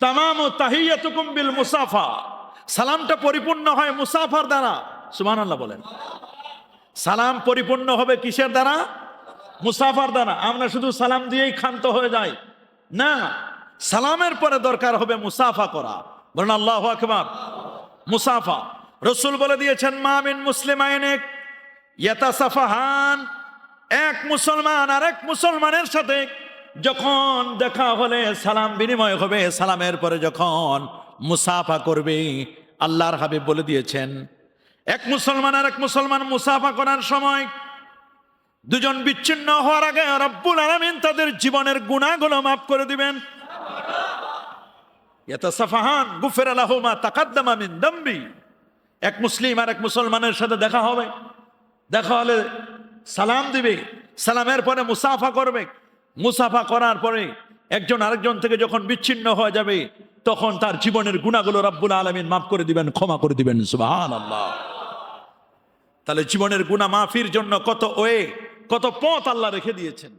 তামামু তাহিয়াতুকুম বিল মুসাফা, সালামটা পরিপূর্ণ হয় মুসাফার দ্বারা। সুবহানাল্লাহ বলেন। সালাম পরিপূর্ণ হবে কিসের দ্বারা? মুসাফার দ্বারা। আমরা শুধু সালাম দিয়েই ক্ষান্ত হয়ে যাই না, সালামের পরে দরকার হবে মুসাফা করা। বলেন আল্লাহু আকবার। মুসাফা রাসূল বলে দিয়েছেন, মা মিন মুসলিমাইনে ইয়াতাসাফাহান, এক মুসলমান আরেক মুসলমানের সাথে যখন দেখা হলে সালাম বিনিময় হবে, সালামের পরে যখন মুসাফা করবে, আল্লাহর হাবিব বলে দিয়েছেন এক মুসলমান আরেক মুসলমান মুসাফা করার সময় দুজন বিচ্ছিন্ন হওয়ার আগে রব্বুল আলামিন তাদের জীবনের গুনাহগুলো মাফ করে দিবেন। ইয়াতাসাফাহান গুফিরা লাহু মা তাকাদ্দামা মিন দামবি। এক মুসলিম আর এক মুসলমানের সাথে দেখা হবে, দেখা হলে সালাম দিবে, সালামের পরে মুসাফা করবে, মুসাফা করার পরে একজন আরেকজন থেকে যখন বিচ্ছিন্ন হয়ে যাবে তখন তার জীবনের গুনাহগুলো রব্বুল আলামিন মাফ করে দিবেন, ক্ষমা করে দিবেন। সুবহানাল্লাহ। তাহলে জীবনের গুনাহ মাফির জন্য কত পথ আল্লাহ রেখে দিয়েছেন।